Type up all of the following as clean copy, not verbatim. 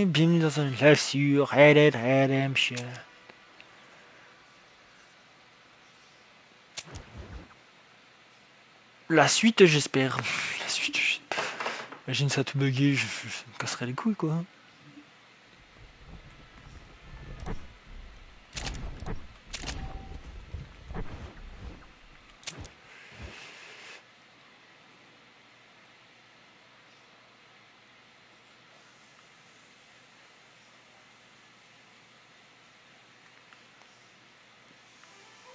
et bienvenue dans un live sur Red Dead Redemption. La suite, j'espère. La suite, imagine ça tout bugué, je me casserais les couilles quoi.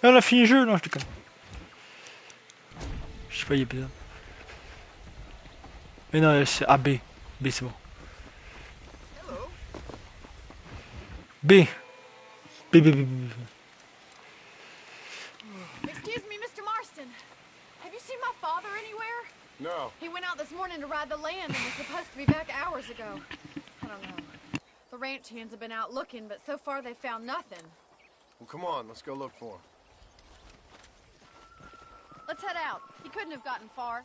Ah, elle a fini le jeu, non, je déconne. Je sais pas, il y a besoin. Mais non, c'est A, B. B, c'est bon. B. B, B, B, B. Excuse me, Mr. Marston. Have you seen my father anywhere? No. He went out this morning to ride the land and was supposed to be back hours ago. I don't know. The ranch hands have been out looking, but so far they found nothing. Well, come on, let's go look for him. Let's head out. He couldn't have gotten far.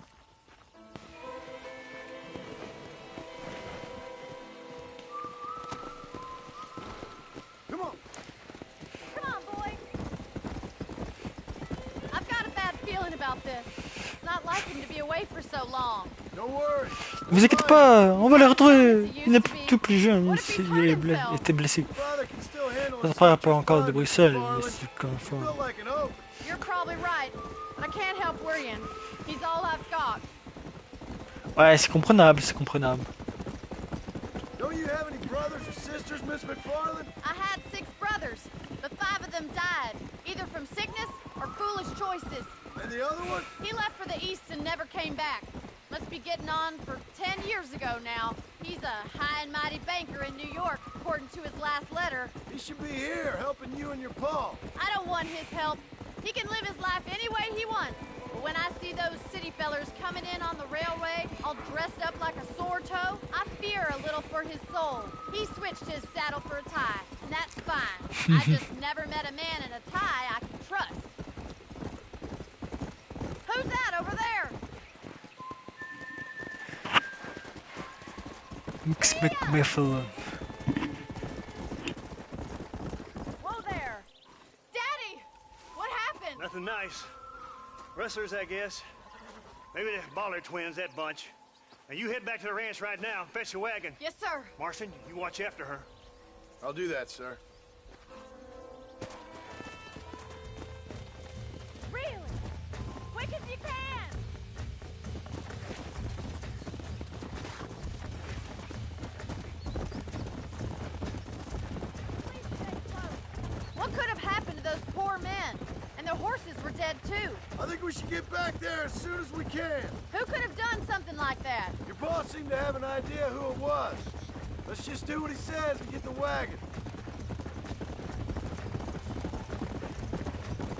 Come on. Come on, boy. I've got a bad feeling about this. It's not like him to be away for so long. Don't worry. Vous inquiétez pas, on va les retrouver. Il n'est tout plus jeune, il était blessé. Ça ne parle pas encore de Bruxelles, mais c'est comme ça. You're probably right, but I can't help worrying. He's all I've got. Ouais, c'est comprenable, c'est comprenable. Don't you have any brothers or sisters, Miss McFarland? I had 6 brothers, but 5 of them died, either from sickness or foolish choices. And the other one? He left for the east and never came back. Must be getting on for 10 years ago now. He's a high and mighty banker in New York, according to his last letter. He should be here, helping you and your pa. I don't want his help. He can live his life any way he wants. But when I see those city fellers coming in on the railway, all dressed up like a sore toe, I fear a little for his soul. He switched his saddle for a tie, and that's fine. I just never met a man in a tie I can trust. Who's that over there? McMifflin. Whoa there! Daddy! What happened? Nothing nice. Rustlers, I guess. Maybe the Baller twins, that bunch. Now you head back to the ranch right now and fetch the wagon. Yes, sir. Marston, you watch after her. I'll do that, sir. Really? Quick as you can! Please stay close. What could have happened to those poor men? And their horses were dead too. I think we should get back there as soon as we can. Who could have done something like that? Your boss seemed to have an idea who it was. Let's just do what he says and get the wagon.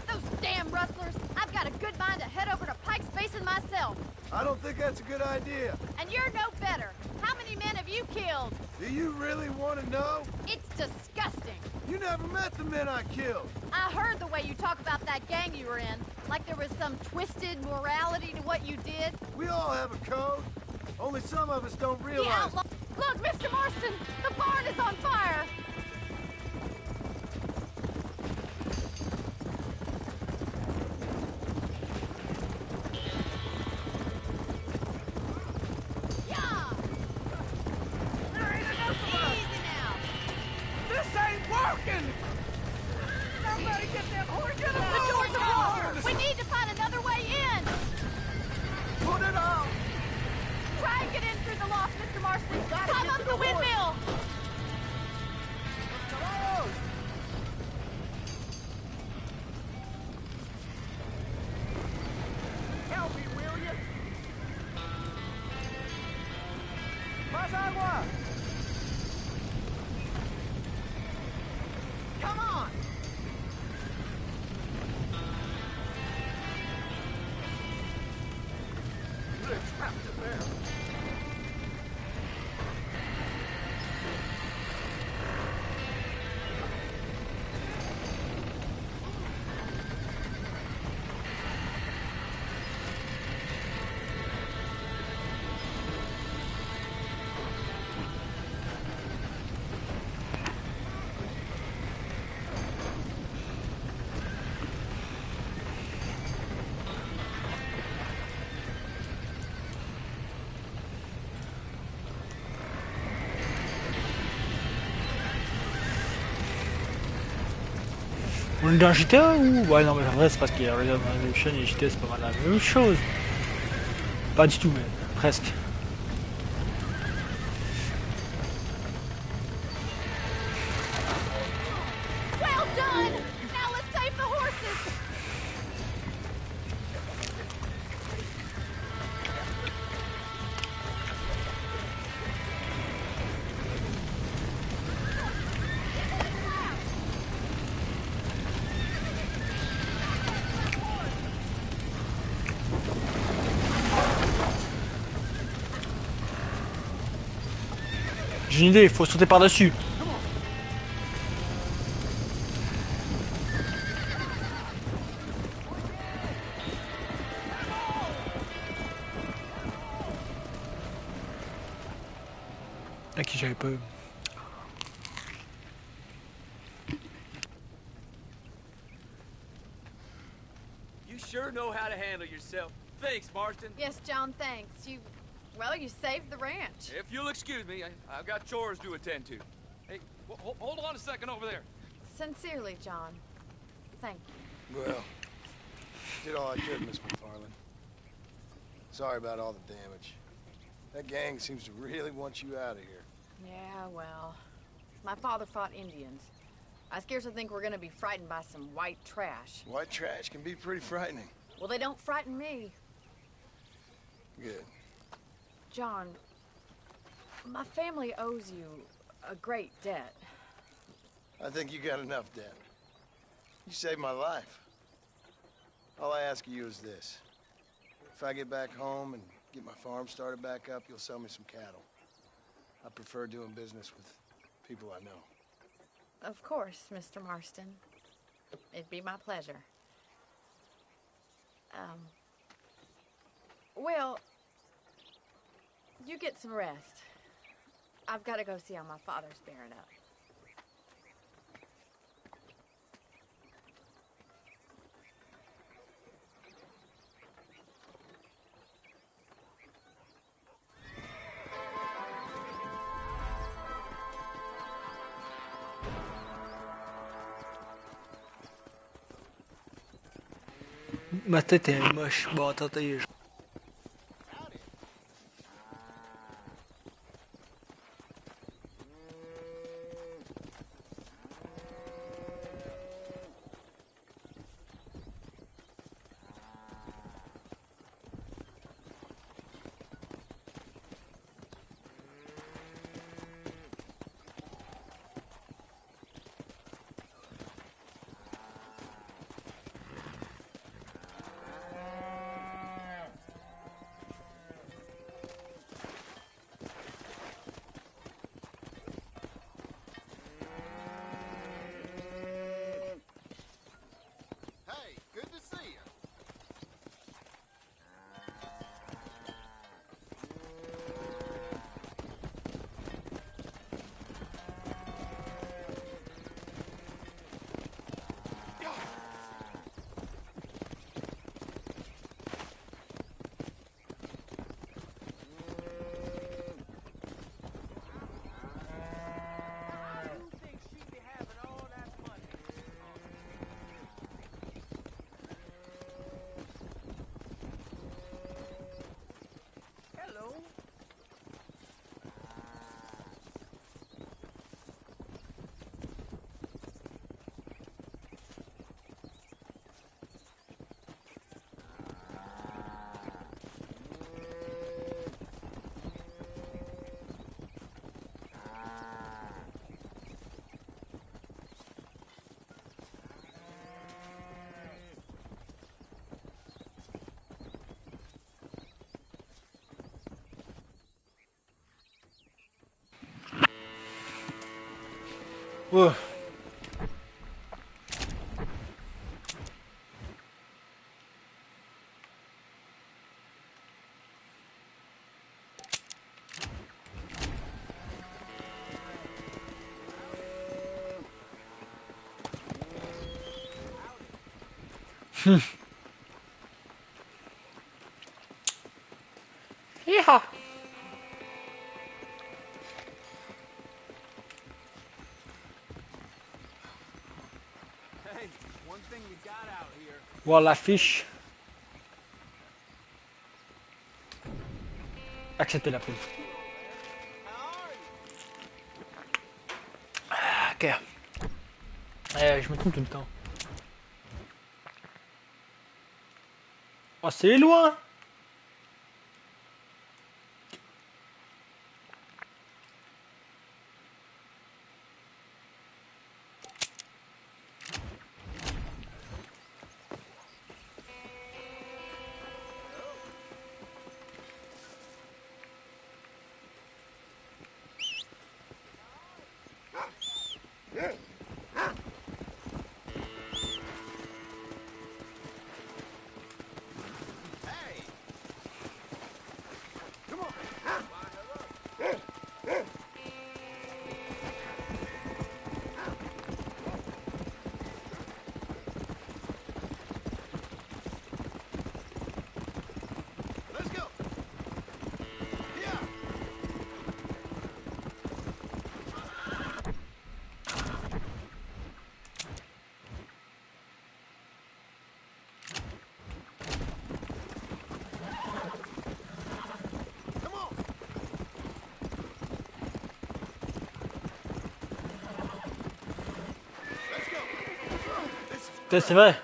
Those damn rustlers! I've got a good mind to head over to Pike's Basin myself. I don't think that's a good idea. And you're no better. How many men have you killed? Do you really want to know? It's disgusting. You never met the men I killed. I heard the way you talk about that gang you were in, like there was some twisted morality to what you did. We all have a code. Only some of us don't The realize. outlaw. Look, Mr. Marston, the barn is on fire. Yeah. Easy now. This ain't working! Somebody get that horse! Get him The doors are closed. We need to find another way in. Put it on! Try and get in through the loft, Mr. Marston. Climb up the windmill. Help me, will you? Más agua! Come on! They're trapped in there. On est dans GTA ou... Ouais non mais en vrai c'est parce qu'il y a Red Dead Redemption et GTA c'est pas mal la même chose. Pas du tout mais presque. Well done! Now let's save the horses! J'ai une idée, il faut sauter par-dessus. À qui j'avais pas eu. You sure know how to handle yourself. Thanks, Marston. Yes, John, thanks. Well, you saved the ranch. If you'll excuse me, I've got chores to attend to. Hey, hold on a second over there. Sincerely, John. Thank you. Well, did all I could, Miss McFarland. Sorry about all the damage. That gang seems to really want you out of here. Yeah, well, my father fought Indians. I scarcely think we're gonna be frightened by some white trash. White trash can be pretty frightening. Well, they don't frighten me. Good. John, my family owes you a great debt. I think you got enough debt. You saved my life. All I ask of you is this. If I get back home and get my farm started back up, you'll sell me some cattle. I prefer doing business with people I know. Of course, Mr. Marston. It'd be my pleasure. Well, you get some rest. I've got to go see how my father's bearing up. Ma tête est moche. Bon, attendez. Ouais. Yeehaw. Hey, One thing we got out here. Voir l'affiche. Accepter la pub. Ok. Je me trompe tout le temps. Oh, c'est loin! C'est vrai.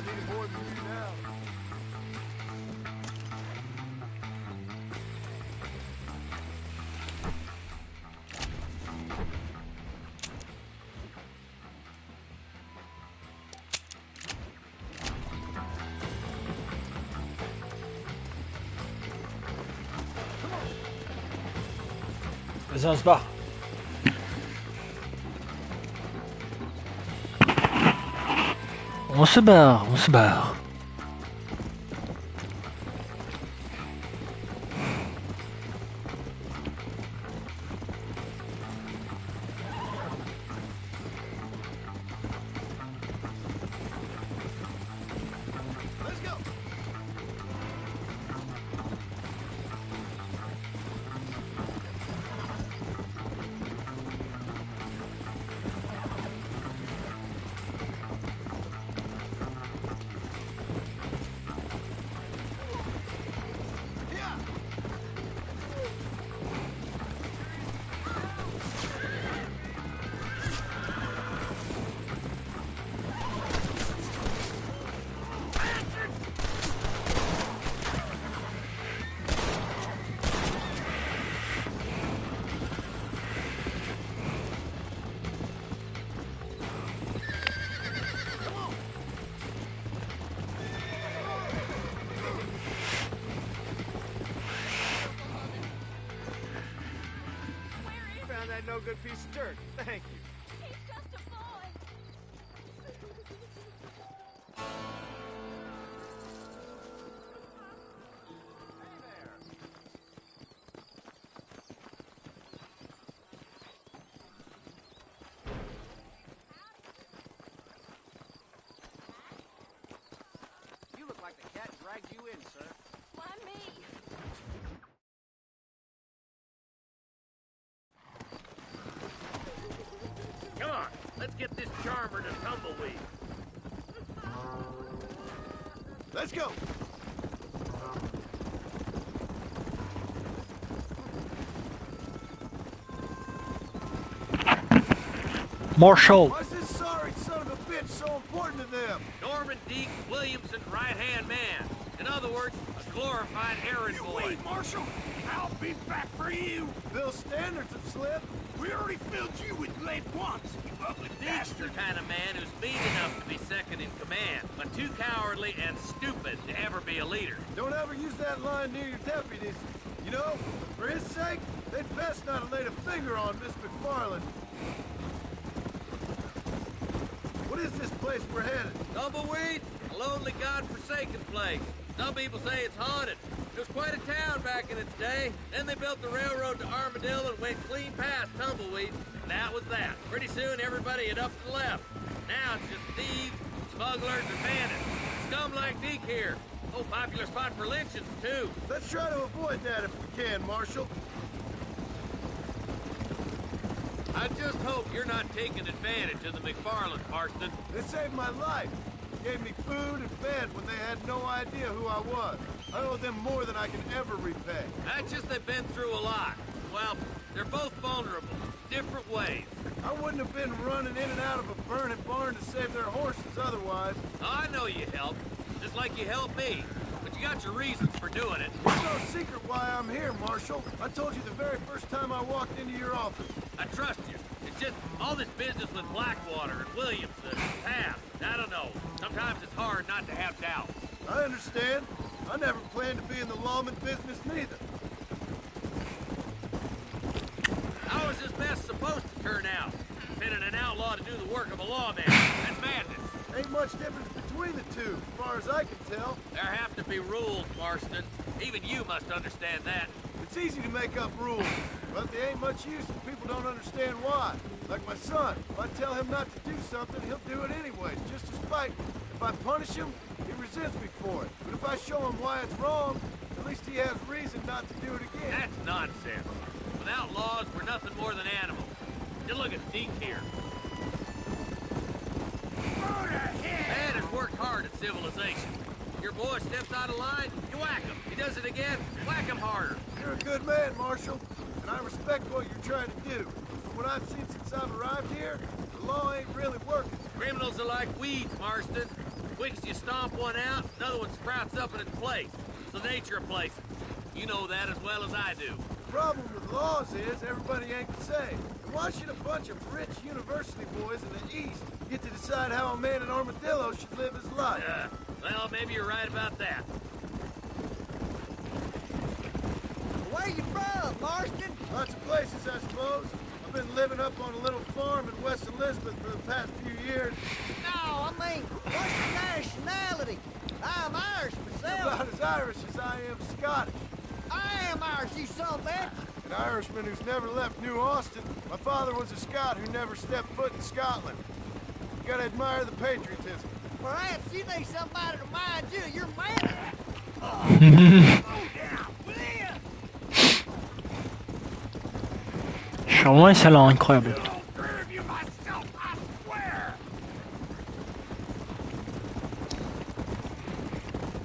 need it more than you now. Vas-y, on se barre. On se barre, on se barre. Let's go. Found that no good piece of dirt. Thank you. He's just a boy. You look like the cat dragged you in, sir. Why me? Come on, let's get this charmer to tumbleweed. Let's go. Marshall. Why is this sorry son of a bitch so important to them? Norman Deke Williamson's right-hand man. In other words, a glorified errand boy. Marshal. I'll be back for you. Bill's standards have slipped. We already filled you with lead once, you ugly Deke's the bastard. kind of man who's mean enough to be second in command, but too cowardly and stupid to ever be a leader. Don't ever use that line near your deputies. You know, for his sake, they'd best not have laid a finger on Miss McFarland. What is this place we're headed? Tumbleweed? A lonely, god-forsaken place. Some people say it's haunted. It was quite a town back in its day. Then they built the railroad to Armadillo and went clean past Tumbleweed. And that was that. Pretty soon, everybody had up and left. Now it's just thieves, smugglers, and bandits. Scum like Deke here. Oh, popular spot for lynchings, too. Let's try to avoid that if we can, Marshal. I just hope you're not taking advantage of the McFarland, Marston. They saved my life. Gave me food and bed when they had no idea who I was. I owe them more than I can ever repay. That's just they've been through a lot. Well, they're both vulnerable, different ways. I wouldn't have been running in and out of a burning barn to save their horses otherwise. I know you helped, just like you helped me. But you got your reasons for doing it. It's no secret why I'm here, Marshal. I told you the very first time I walked into your office. I trust you. It's just all this business with Blackwater and Williamson and past. I don't know. Sometimes it's hard not to have doubts. I understand. I never planned to be in the lawman business neither. How is this mess supposed to turn out? Pinning an outlaw to do the work of a lawman. That's madness. Ain't much difference between the two, as far as I can tell. There have to be rules, Marston. Even you must understand that. It's easy to make up rules, but they ain't much use if people don't understand why. Like my son, if I tell him not to do something, he'll do it anyway, just to spite me. If I punish him, he resents me for it. But if I show him why it's wrong, at least he has reason not to do it again. That's nonsense. Without laws, we're nothing more than animals. Just look at Deke here. Man has worked hard at civilization. Your boy steps out of line, you whack him. He does it again, whack him harder. You're a good man, Marshal, and I respect what you're trying to do. From what I've seen since I've arrived here, the law ain't really working. Criminals are like weeds, Marston. Quick as you stomp one out, another one sprouts up in its place. It's the nature of places. You know that as well as I do. The problem with laws is everybody ain't the same. Why should a bunch of rich university boys in the East get to decide how a man in Armadillo should live his life? Well, maybe you're right about that. Where you from, Marston? Lots of places, I suppose. I've been living up on a little farm in West Elizabeth for the past few years. No, I mean, what's your nationality? I'm Irish myself. About as Irish as I am Scottish. I am Irish, you son of a bitch. An Irishman who's never left New Austin. My father was a Scot who never stepped foot in Scotland. You gotta admire the patriotism. Perhaps you need somebody to mind you. You're man. Je suis vraiment un salon incroyable.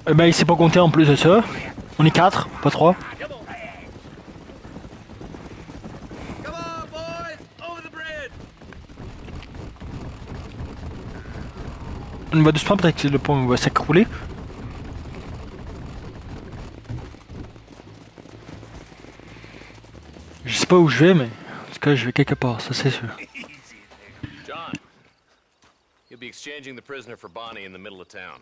Eh ben il s'est pas compté en plus de ça. On est 4, pas 3. On va doucement, peut-être que le pont va s'écrouler. Je sais pas où je vais, mais en tout cas je vais quelque part, ça c'est sûr. John, you'll be exchanging the prisoner for Bonnie in the middle of town.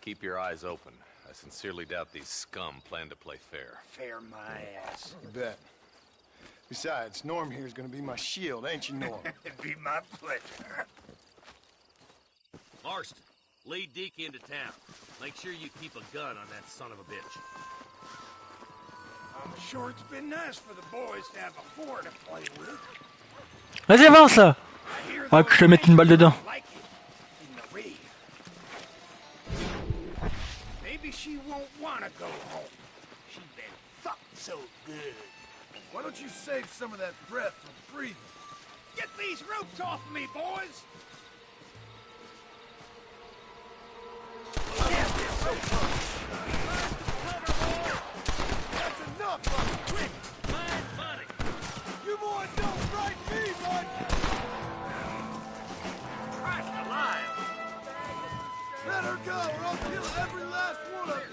Keep your eyes open. I sincerely doubt these scum plan to play fair. Fair my ass. You bet. Besides, Norm here's gonna be my shield, ain't you, Norm? It'd be my pleasure. Marston, lead Deacon into town. Make sure you keep a gun on that son of a bitch. I'm sure it's been nice for the boys to have a fort to play with. Vas-y avance là. Ah que je te mette une balle dedans. Like it in the reef. Maybe she won't want to go home. She's been fucked so good. Why don't you save some of that breath for breathing? Get these ropes off me, boys! That's enough, buddy! Quick! Fine, buddy. You boys don't frighten me, bud! Christ alive. Let her go, or I'll kill every last one of you!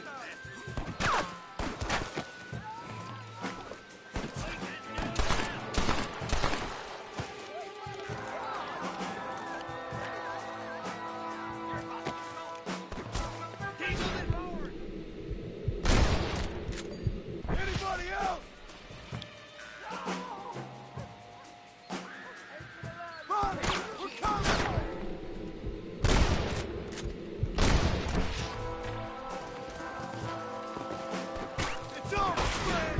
Anybody else? Bonnie, we're coming! It's over, friend!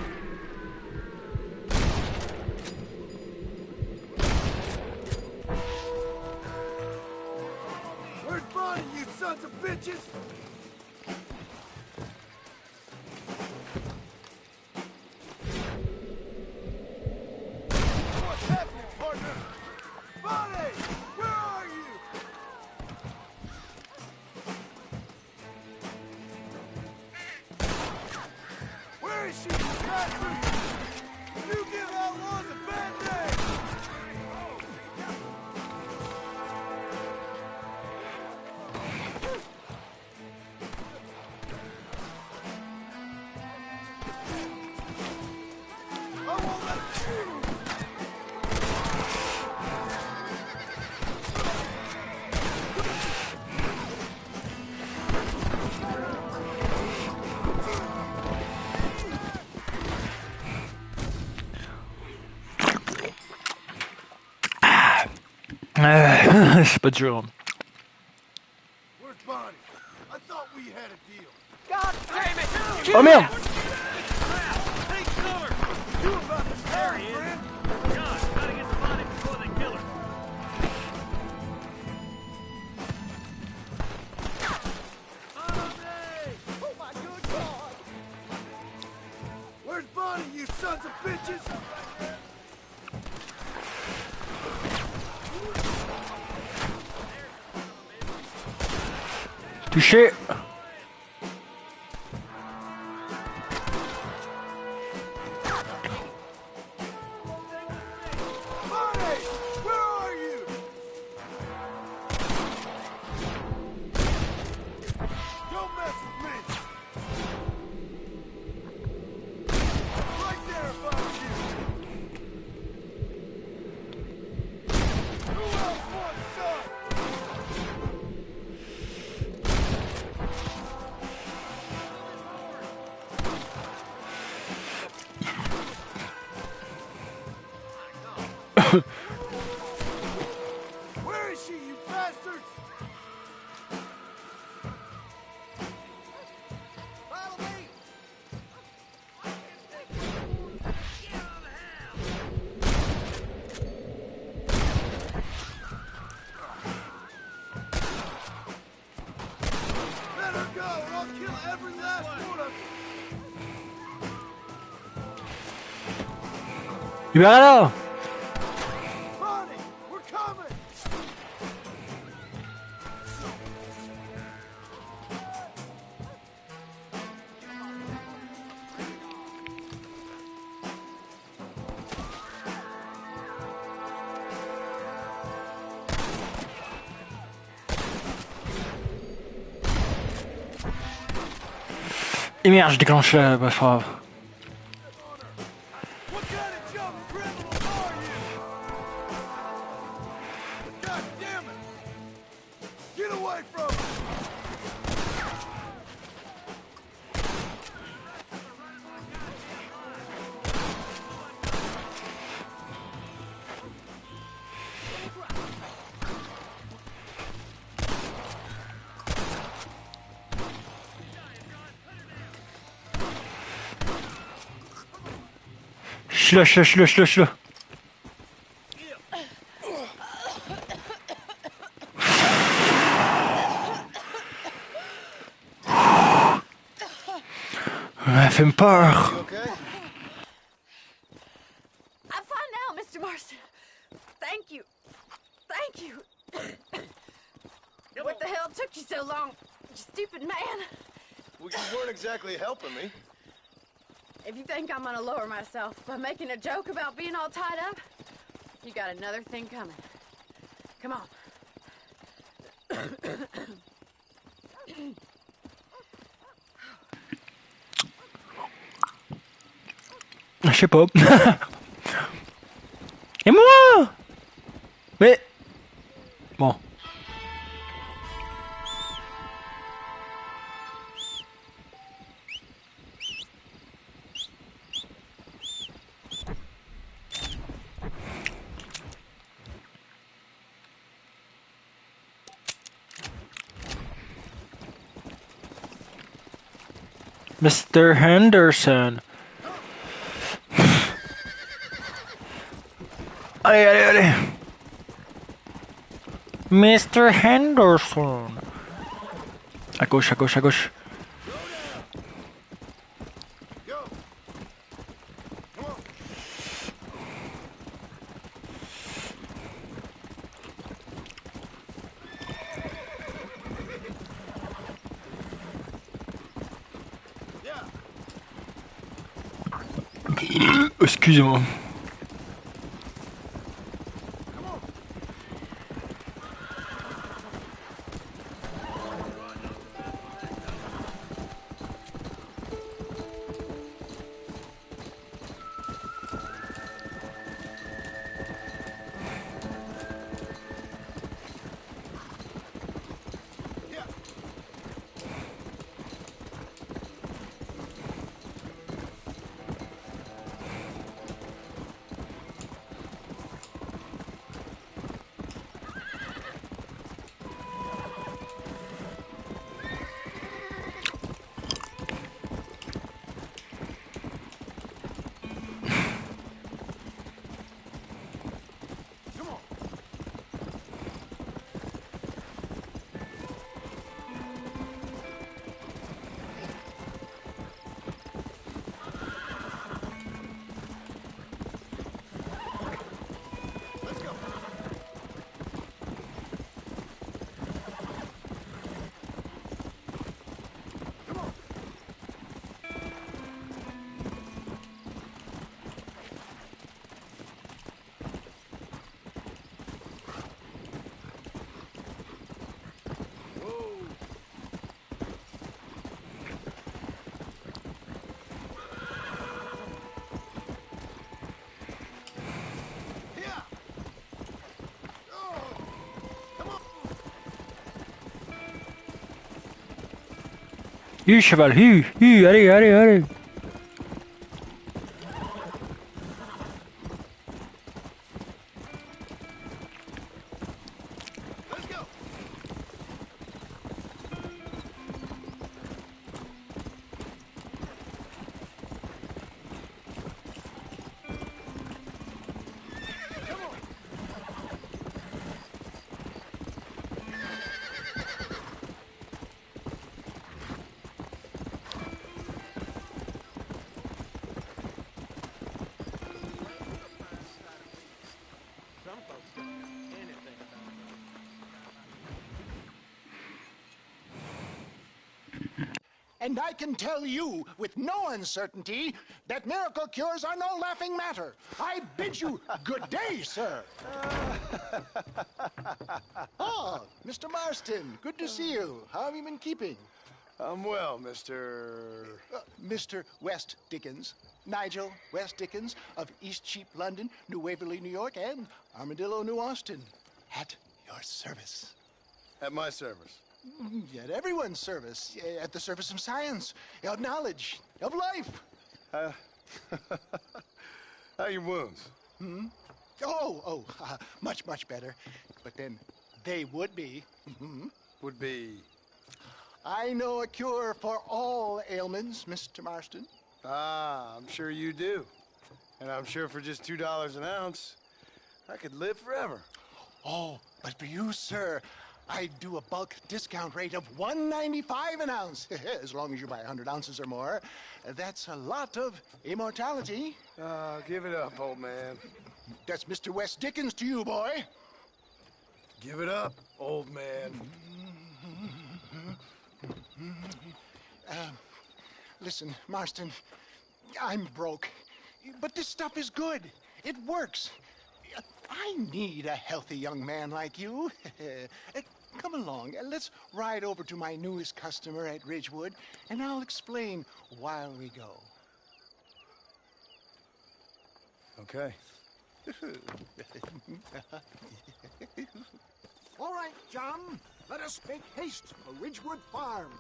Where's Bonnie, you sons of bitches? What's happening, partner? Bonnie, where are you? Where is she, you bastard? You give outlaws a bad name! I won't let you! C'est pas dur. Where's Bonnie? I thought we had a deal. God damn it! Oh merde! Take cover. You about to start, friend? John, gotta get the body before they kill her. Oh my good God! Where's Bonnie, you sons of bitches? Touché! Bonnie, where are you? Where is she, you bastards? Follow me. Let her go, or I'll kill every last one of you. Il est là. Bonnie, we're coming. Et merde, je déclenche la... Bah, c'est pas grave. What kind of jump criminal are you? God damn it! Get away from me! Je suis là. Elle fait me peur. You okay? I'm fine now, Mr. Marston. Thank you. Thank you. What the hell took you so long, you stupid man? Well, you weren't exactly helping me. If you think I'm gonna lower myself by making a joke about being all tied up, you got another thing coming. Come on. Je sais pas. Et moi? Mais... Bon. Mr. Henderson. Allez. Mr. Henderson. À gauche. Go. Come on. Yeah. Excusez-moi. Cheval, allez. And I can tell you with no uncertainty that miracle cures are no laughing matter. I bid you good day, sir. Oh, Mr. Marston, good to see you. How have you been keeping? I'm well, Mr. Mr. West Dickens. Nigel West Dickens of East Cheap, London, New Waverly, New York, and Armadillo, New Austin. At your service. At my service. At everyone's service. At the service of science, of knowledge, of life. How are your wounds? Much, much better. But then they would be. Would be... I know a cure for all ailments, Mr. Marston. Ah, I'm sure you do. And I'm sure for just $2 an ounce, I could live forever. Oh, but for you, sir, I'd do a bulk discount rate of $1.95 an ounce, as long as you buy 100 ounces or more. That's a lot of immortality. Give it up, old man. That's Mr. West Dickens to you, boy. Give it up, old man. Listen, Marston, I'm broke, but this stuff is good. It works. I need a healthy young man like you. Come along, let's ride over to my newest customer at Ridgewood, and I'll explain while we go. Okay. All right, John, let us make haste for Ridgewood Farm.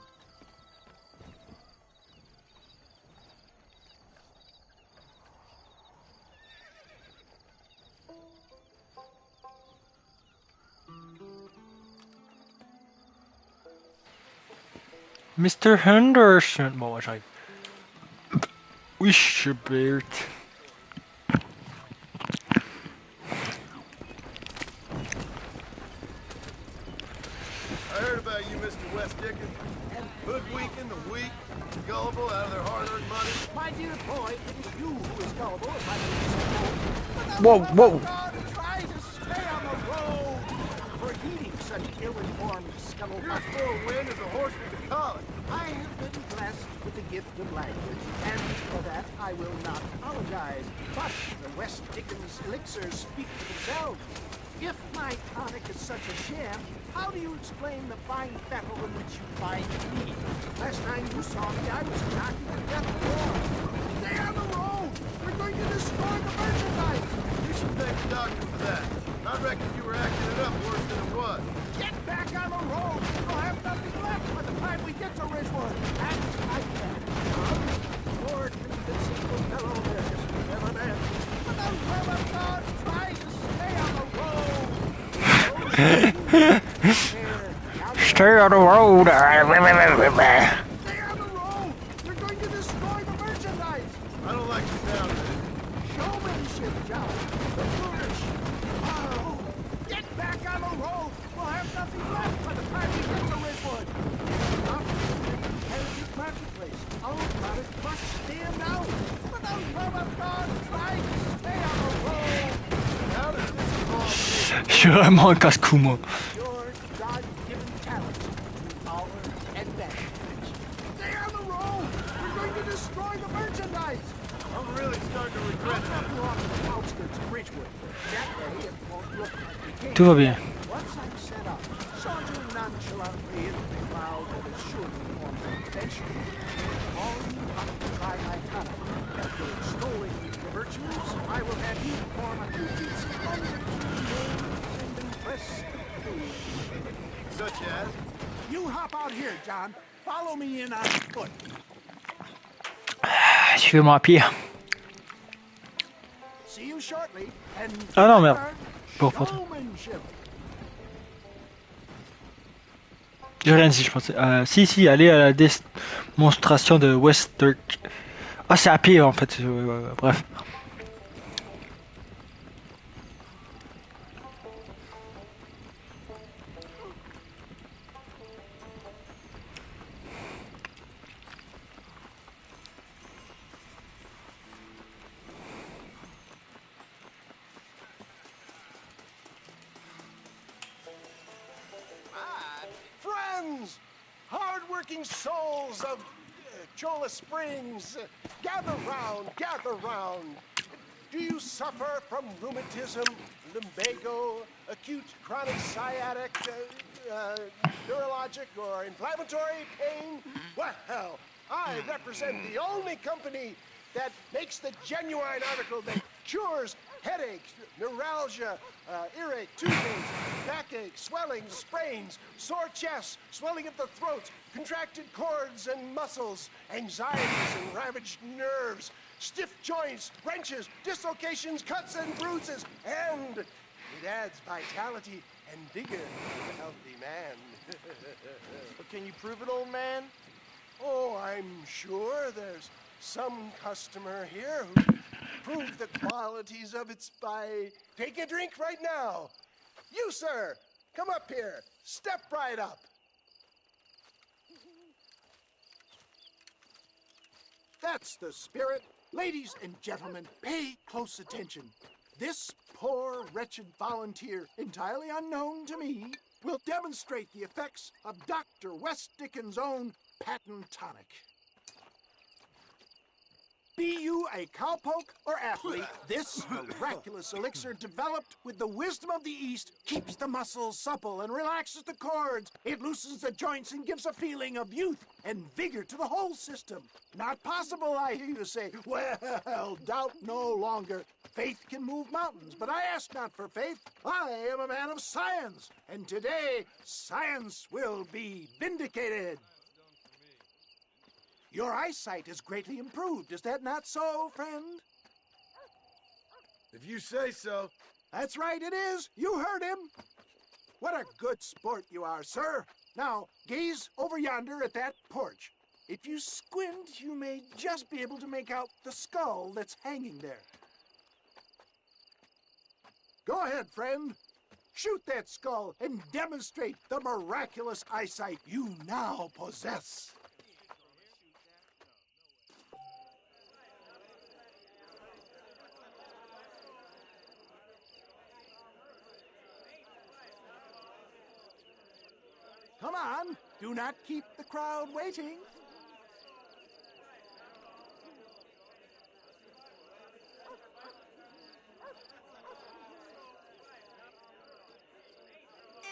Mr. Henderson. Bon, j'arrive. Oui, je peux. I heard about you, Mr. West Dickens. Hoodwinking the weak, gullible out of their hard-earned money. My dear boy, it is you who is gullible, if I can say. Whoa, whoa. Try to stay on the road for heeding such ill-informed scuttlebutt. Your full wind is a horse with a collar. I have been blessed with the gift of language, and for that I will not apologize. But the West Dickens elixirs speak for themselves. If my tonic is such a sham, how do you explain the fine battle in which you find me? Last time you saw me, I was knocking to death before. Stay on the road! We're going to destroy the merchandise! You should thank the doctor for that. I reckon you were acting it up worse than it was. Get back on the road! We'll have nothing left by the time we get to Ridgewood. That's my plan. More convincing fellow there has never been. For the love of God, try to stay on the road! Stay on the road. Stay on the road! You're going to destroy the merchandise! I don't like the sound of it. Showmanship, John. The flourish. Oh, get back on the road! We'll have nothing left by the time we get to Ridgewood. Not in the competitive marketplace. Our product must stand out. For the love of God, try to stay on the road. How does this involve me? Je suis vraiment un casse-cou, moi. Your God-given talent to our advantage. Stay on the road! We're going to destroy the merchandise! I'm really starting to regret I'll that. drop you off at the outskirts of Ridgewood. That way it won't look like we came. Tout va bien. Once I'm set up, saunter nonchalantly into the crowd that is sure to form a convention. All you have to try my tonic. After extolling the virtues, I will have you perform a few feats of wonder to amaze and impress the food. Such as? You hop out here, John. Follow me in on foot. Je vais m'en pire. See you shortly. And Ah non, merde. Bon, pardon. showmanship. J'ai rien dit, je pensais. Si, aller à la démonstration de West Dirk. Ah, c'est à pied en fait. Bref. Friends, hard-working souls of Cholla Springs. Gather round, gather round. Do you suffer from rheumatism, lumbago, acute chronic sciatic, neurologic, or inflammatory pain? Well, I represent the only company that makes the genuine article that cures headaches, neuralgia, earache, toothache, backache, swelling, sprains, sore chests, swelling of the throat, contracted cords and muscles, anxieties and ravaged nerves, stiff joints, wrenches, dislocations, cuts and bruises, and it adds vitality and vigor to a healthy man. But can you prove it, old man? Oh, I'm sure there's some customer here who can prove the qualities of it by taking a drink right now. You, sir, come up here. Step right up. That's the spirit. Ladies and gentlemen, pay close attention. This poor, wretched volunteer, entirely unknown to me, will demonstrate the effects of Dr. West Dickens' own patent tonic. Be you a cowpoke or athlete, this miraculous elixir developed with the wisdom of the East keeps the muscles supple and relaxes the cords. It loosens the joints and gives a feeling of youth and vigor to the whole system. Not possible, I hear you say. Well, doubt no longer. Faith can move mountains, but I ask not for faith. I am a man of science, and today science will be vindicated. Your eyesight is greatly improved. Is that not so, friend? If you say so. That's right, it is. You heard him. What a good sport you are, sir. Now, gaze over yonder at that porch. If you squint, you may just be able to make out the skull that's hanging there. Go ahead, friend. Shoot that skull and demonstrate the miraculous eyesight you now possess. Come on, do not keep the crowd waiting.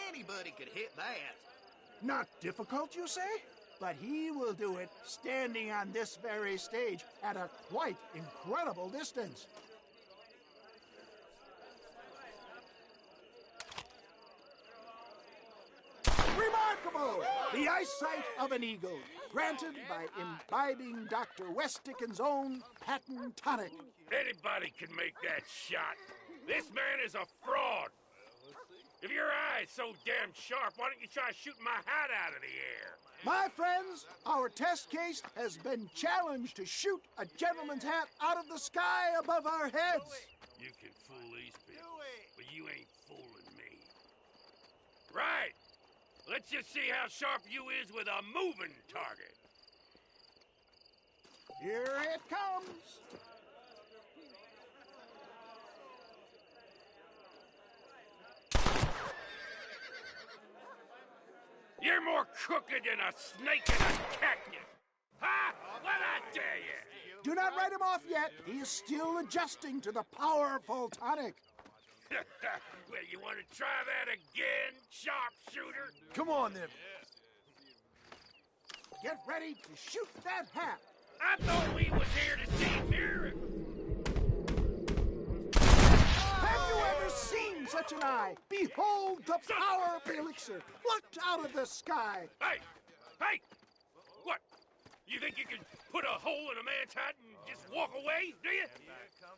Anybody could hit that. Not difficult, you say? But he will do it standing on this very stage at a quite incredible distance. Remarkable! The eyesight of an eagle, granted by imbibing Dr. West Dickens' own patent tonic. Anybody can make that shot. This man is a fraud. If your eye's so damn sharp, why don't you try shooting my hat out of the air? My friends, our test case has been challenged to shoot a gentleman's hat out of the sky above our heads. You can fool these people, but you ain't fooling me. Right. Let's just see how sharp you is with a moving target. Here it comes. You're more crooked than a snake in a cactus. Huh? What I tell you? Do not write him off yet. He is still adjusting to the powerful tonic. Well, you want to try that again, sharpshooter? Come on, then. Get ready to shoot that hat. I thought we was here to see miracles. Have you ever seen such an eye? Behold the power of the elixir, plucked out of the sky. Hey! Hey! What? You think you can put a hole in a man's hat and just walk away, do you?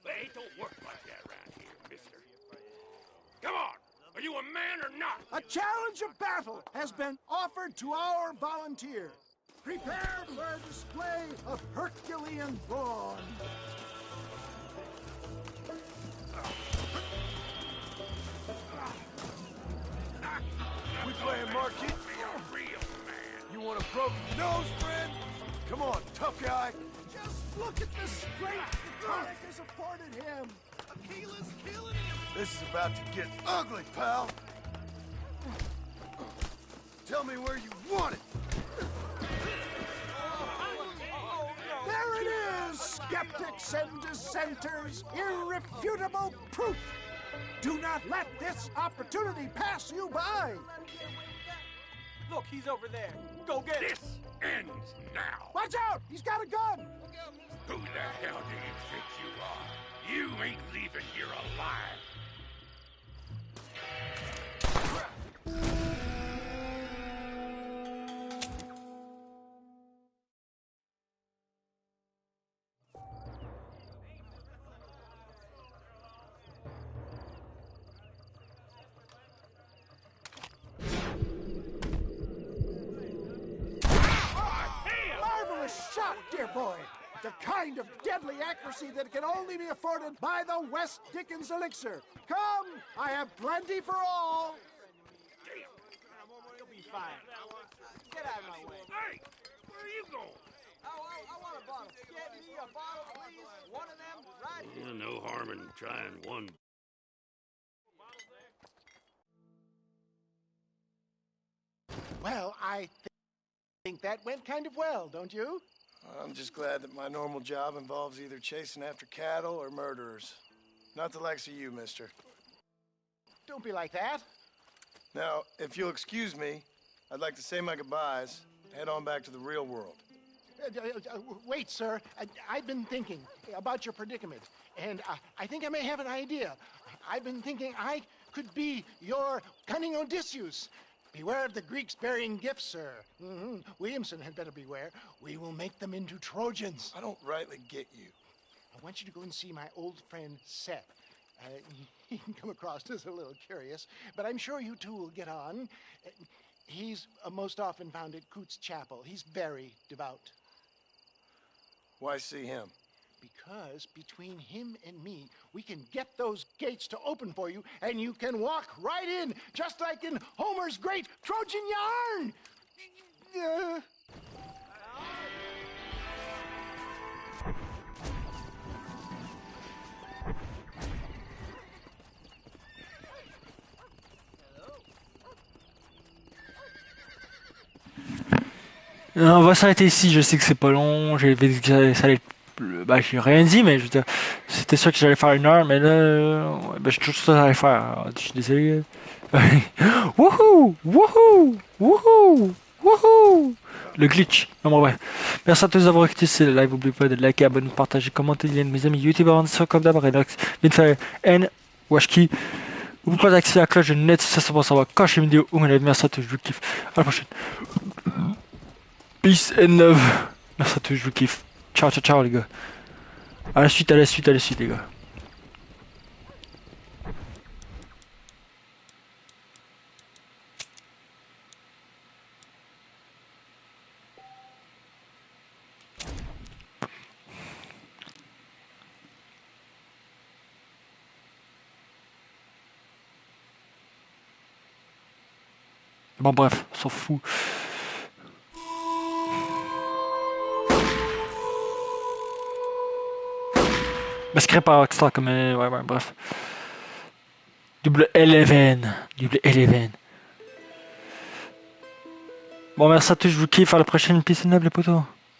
Well, it don't work like that around here, mister. Come on! Are you a man or not? A challenge of battle has been offered to our volunteer. Prepare for a display of Herculean brawn. We playing marquee? Be a real man. You want a broken nose, friend? Come on, tough guy. Just look at the strength the tonic has afforded him. Aquila's killing him. This is about to get ugly, pal. Tell me where you want it. skeptics and dissenters, irrefutable proof. Do not let this opportunity pass you by. Look, he's over there. Go get him. This ends now. Watch out! He's got a gun! Who the hell do you think you are? You ain't leaving here alive. Marvelous shot, dear boy. The kind of deadly accuracy that can only be afforded by the West Dickens elixir. Come, I have plenty for all. You'll be fine. Get out of my way. Hey, where are you going? I want a bottle. Get me a bottle, please. One of them right here. No harm in trying one. Well, I think that went kind of well, don't you? I'm just glad that my normal job involves either chasing after cattle or murderers. Not the likes of you, mister. Don't be like that. Now, if you'll excuse me, I'd like to say my goodbyes, head on back to the real world. Wait, sir. I've been thinking about your predicament, and I think I may have an idea. I've been thinking I could be your cunning Odysseus. Beware of the Greeks burying gifts, sir. Williamson had better beware. We will make them into Trojans. I don't rightly get you. I want you to go and see my old friend Seth. He can come across as a little curious, but I'm sure you two will get on. He's most often found at Coots Chapel. He's very devout. Why see him? Because between him and me, we can get those gates to open for you, and you can walk right in, just like in Homer's great Trojan yarn! On va s'arrêter ici, je sais que c'est pas long, j'ai dit que ça allait être... Bah j'ai rien dit, mais je veux dire, c'était sûr que j'allais faire 1 heure, mais là, ouais, bah, j'ai toujours ça à faire, alors, je suis désolé. Wouhou! Wouhou! Wouhou! Wouhou! Le glitch. Non, bon, ouais. Merci à tous d'avoir écouté ce live, n'oubliez pas de liker, abonner, partager, commenter, il y a mes amis youtubeurs en dessus comme d'abord, renox, Vinfire, washkyy. N'oubliez pas d'activer la cloche de notification pour savoir quand je fais une vidéo ou un live. Merci à tous, je vous kiffe. À la prochaine. Peace and love. Merci à tous, je vous kiffe. Ciao, ciao, ciao, les gars. À la suite, les gars. Bon, bref, on s'en fout. Masqueré par extra comme ouais, bref. Double Eleven. Bon, merci à tous, je vous kiffe, à la prochaine, peace and love les potos.